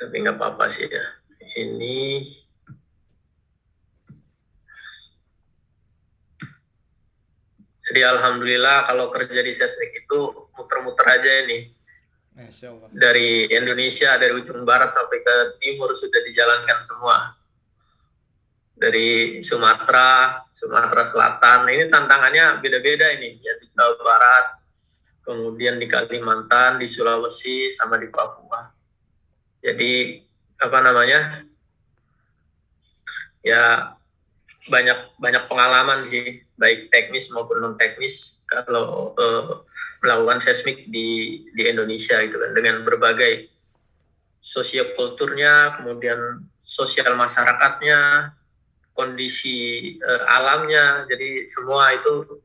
Tapi nggak apa-apa sih ya. Ini jadi alhamdulillah kalau kerja di Sesnik itu muter-muter aja ini. Masya Allah. Dari Indonesia, dari ujung barat sampai ke timur sudah dijalankan semua. Dari Sumatera, Sumatera Selatan. Ini tantangannya beda-beda ini. Ya, di Jawa Barat, kemudian di Kalimantan, di Sulawesi, sama di Papua. Jadi apa namanya? Ya banyak pengalaman sih, baik teknis maupun non teknis kalau melakukan seismik di Indonesia gitu kan, dengan berbagai sosiokulturnya, kemudian sosial masyarakatnya, kondisi alamnya. Jadi semua itu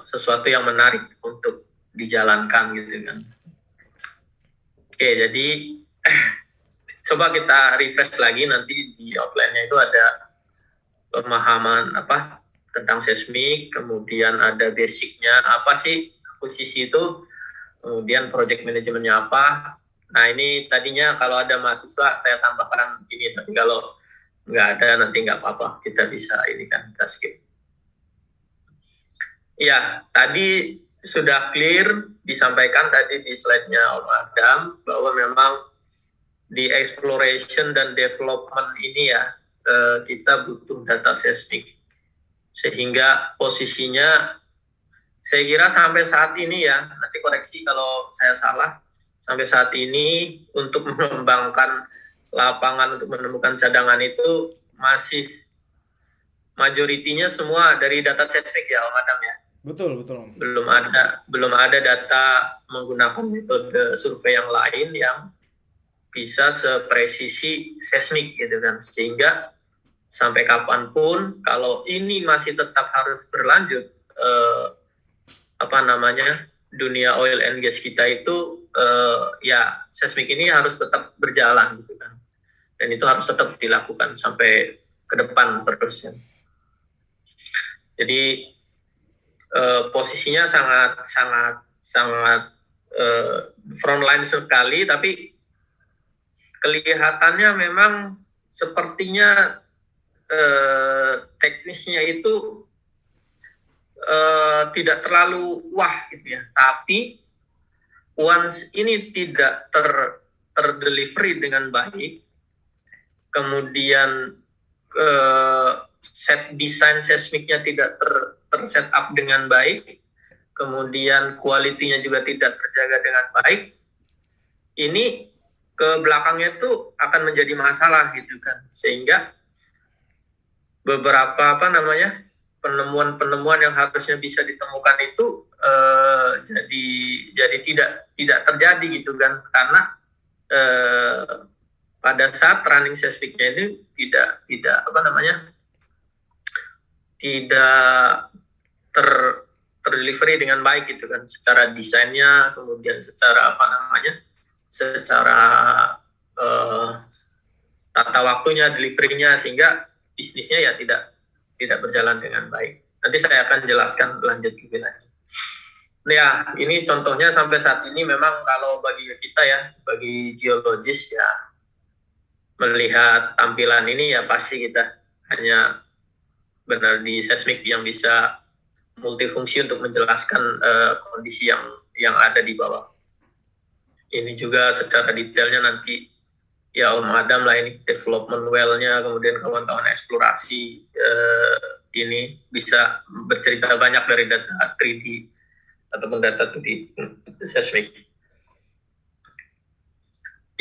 sesuatu yang menarik untuk dijalankan gitu kan. Oke, jadi coba kita refresh lagi, nanti di outline-nya itu ada pemahaman apa tentang seismik, kemudian ada basicnya apa sih akuisisi itu, kemudian project manajemennya apa. Nah ini tadinya kalau ada mahasiswa saya tambahkan ini, tapi kalau nggak ada nanti nggak apa-apa, kita bisa ini kan, kita skip. Ya, tadi sudah clear disampaikan tadi di slide-nya Om Adam bahwa memang di exploration dan development ini ya kita butuh data seismik, sehingga posisinya saya kira sampai saat ini ya, nanti koreksi kalau saya salah, sampai saat ini untuk mengembangkan lapangan untuk menemukan cadangan itu masih majoritinya semua dari data seismik ya Om Adam ya. Betul, betul. Belum ada data menggunakan metode survei yang lain yang bisa sepresisi seismik gitu kan, sehingga sampai kapanpun kalau ini masih tetap harus berlanjut dunia oil and gas kita itu ya seismik ini harus tetap berjalan gitu kan, dan itu harus tetap dilakukan sampai ke depan terus ya. Jadi posisinya sangat frontline sekali, tapi kelihatannya memang sepertinya teknisnya itu tidak terlalu wah gitu ya. Tapi once ini tidak terdelivery dengan baik, kemudian set desain seismiknya tidak terset up dengan baik, kemudian kualitinya juga tidak terjaga dengan baik, ini ke belakangnya itu akan menjadi masalah gitu kan, sehingga beberapa penemuan-penemuan yang harusnya bisa ditemukan itu jadi tidak terjadi gitu kan, karena pada saat running seismiknya ini tidak terdelivery dengan baik gitu kan, secara desainnya, kemudian secara tata waktunya, deliverynya, sehingga bisnisnya ya tidak berjalan dengan baik. Nanti saya akan jelaskan lanjut lebih lanjut. Ya, ini contohnya sampai saat ini memang kalau bagi kita ya, bagi geologis ya, melihat tampilan ini ya pasti kita hanya benar di seismik yang bisa multifungsi untuk menjelaskan kondisi yang ada di bawah. Ini juga secara detailnya nanti ya Om Adam lah, ini development well-nya, kemudian kawan-kawan eksplorasi ini bisa bercerita banyak dari data 3D ataupun data 2D seismik.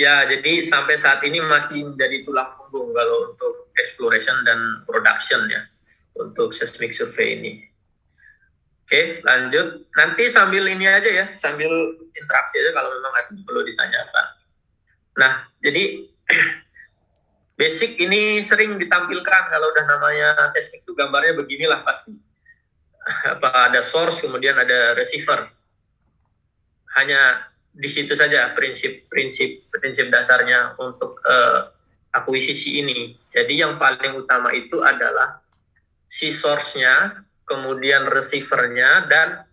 Ya, jadi sampai saat ini masih menjadi tulang punggung kalau untuk exploration dan production ya, untuk seismic survey ini. Oke, lanjut. Nanti sambil ini aja ya, sambil interaksi aja kalau memang ada perlu ditanyakan. Nah, jadi basic ini sering ditampilkan kalau udah namanya seismik itu gambarnya beginilah pasti. Ada source, kemudian ada receiver. Hanya di situ saja prinsip dasarnya untuk akuisisi ini. Jadi yang paling utama itu adalah si source-nya, kemudian receiver-nya, dan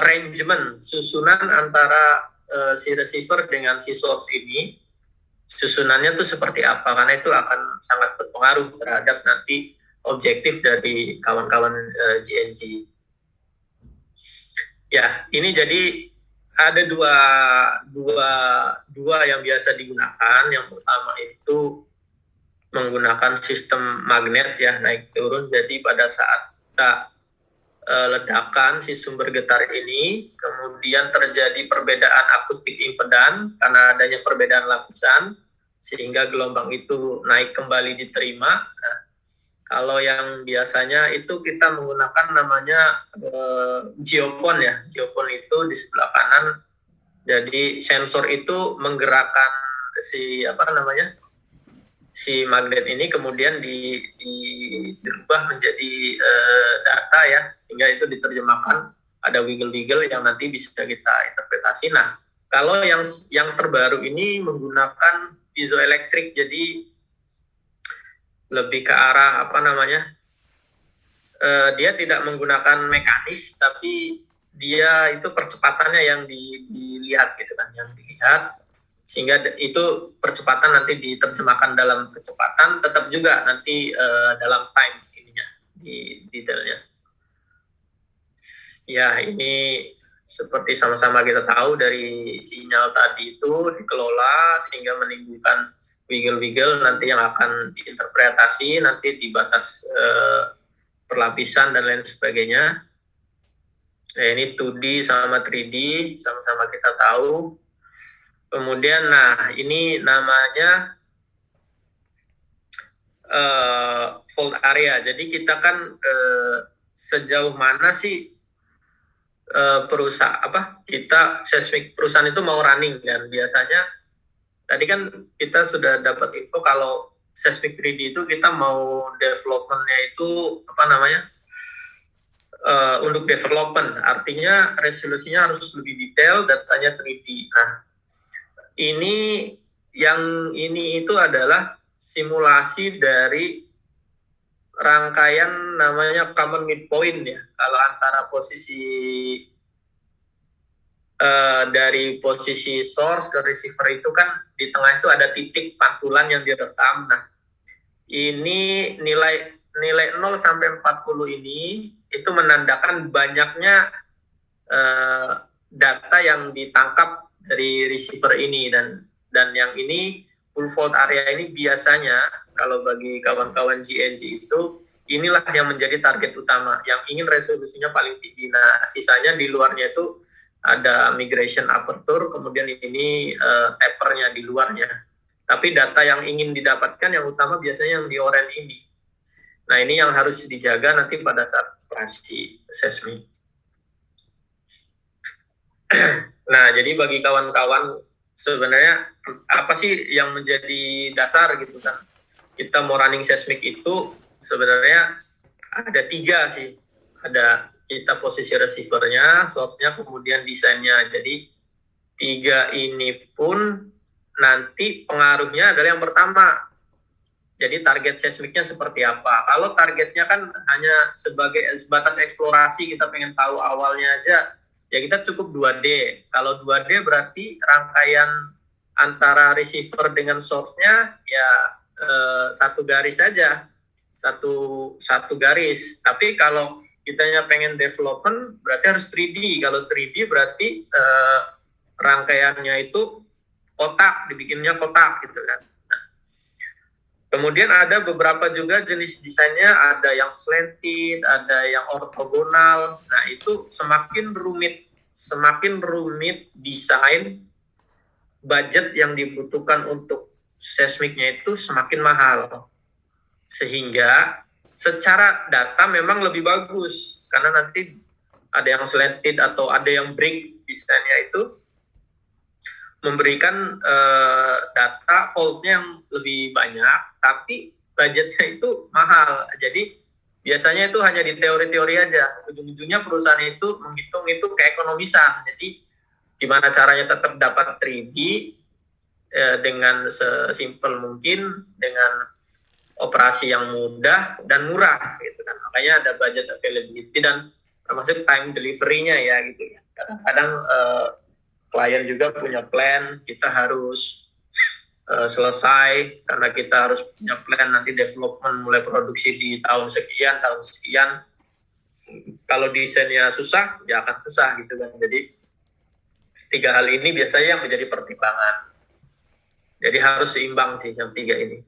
arrangement, susunan antara si receiver dengan si source ini susunannya tuh seperti apa, karena itu akan sangat berpengaruh terhadap nanti objektif dari kawan-kawan GNG. Ya, ini jadi ada dua yang biasa digunakan. Yang pertama itu menggunakan sistem magnet ya, naik turun. Jadi pada saat kita ledakan si sumber getar ini, kemudian terjadi perbedaan akustik impedan karena adanya perbedaan lapisan, sehingga gelombang itu naik kembali diterima. Nah, kalau yang biasanya itu kita menggunakan namanya geopon ya. Geopon itu di sebelah kanan. Jadi sensor itu menggerakkan si magnet ini, kemudian dirubah menjadi data ya, sehingga itu diterjemahkan ada wiggle-wiggle yang nanti bisa kita interpretasi. Nah, kalau yang terbaru ini menggunakan piezoelektrik, jadi lebih ke arah dia tidak menggunakan mekanis, tapi dia itu percepatannya yang dilihat gitu kan, yang dilihat, sehingga itu percepatan nanti diterjemahkan dalam kecepatan, tetap juga nanti dalam time ininya, di detailnya. Ya, ini seperti sama-sama kita tahu dari sinyal tadi itu dikelola sehingga menimbulkan wiggle-wiggle nanti yang akan diinterpretasi nanti di batas perlapisan dan lain sebagainya. Nah, ini 2D sama 3D, sama-sama kita tahu. Kemudian, nah ini namanya fault area. Jadi kita kan sejauh mana sih seismik perusahaan itu mau running, dan biasanya tadi kan kita sudah dapat info kalau seismik 3D itu kita mau developmentnya itu untuk development, artinya resolusinya harus lebih detail, datanya 3D. Nah, ini itu adalah simulasi dari rangkaian namanya common midpoint ya. Kalau antara posisi dari posisi source ke receiver itu kan di tengah itu ada titik pantulan yang direkam. Nah, ini nilai 0 sampai 40 ini itu menandakan banyaknya data yang ditangkap dari receiver ini, dan yang ini full fault area ini biasanya kalau bagi kawan-kawan GNG itu inilah yang menjadi target utama yang ingin resolusinya paling tinggi. Nah, sisanya di luarnya itu ada migration aperture, kemudian ini tapernya di luarnya. Tapi data yang ingin didapatkan yang utama biasanya yang di oranye ini. Nah, ini yang harus dijaga nanti pada saat operasi seismik. Nah, jadi bagi kawan-kawan sebenarnya apa sih yang menjadi dasar gitu kan? Kita mau running seismik itu sebenarnya ada 3 sih. Ada kita posisi receivernya, source-nya, kemudian desainnya. Jadi 3 ini pun nanti pengaruhnya adalah yang pertama. Jadi target seismiknya seperti apa? Kalau targetnya kan hanya sebagai sebatas eksplorasi, kita pengen tahu awalnya aja, ya kita cukup 2D. Kalau 2D berarti rangkaian antara receiver dengan source-nya ya satu garis saja, satu garis. Tapi kalau kitanya pengen development berarti harus 3D. Kalau 3D berarti rangkaiannya itu kotak, dibikinnya kotak gitu kan. Nah, kemudian ada beberapa juga jenis desainnya, ada yang slanted, ada yang ortogonal. Nah, itu semakin rumit desain, budget yang dibutuhkan untuk seismiknya itu semakin mahal. Sehingga secara data memang lebih bagus, karena nanti ada yang slanted atau ada yang break desainnya itu memberikan data faultnya yang lebih banyak, tapi budgetnya itu mahal. Jadi biasanya itu hanya di teori-teori aja. Ujung-ujungnya perusahaan itu menghitung itu keekonomisan. Jadi gimana caranya tetap dapat 3D dengan sesimpel mungkin, dengan operasi yang mudah dan murah gitu kan. Makanya ada budget availability dan termasuk time delivery-nya ya gitu ya. Kadang-kadang klien juga punya plan, kita harus selesai karena kita harus punya plan nanti development mulai produksi di tahun sekian. Kalau desainnya susah, ya akan susah gitu kan. Jadi 3 hal ini biasanya yang menjadi pertimbangan. Jadi harus seimbang sih yang 3 ini.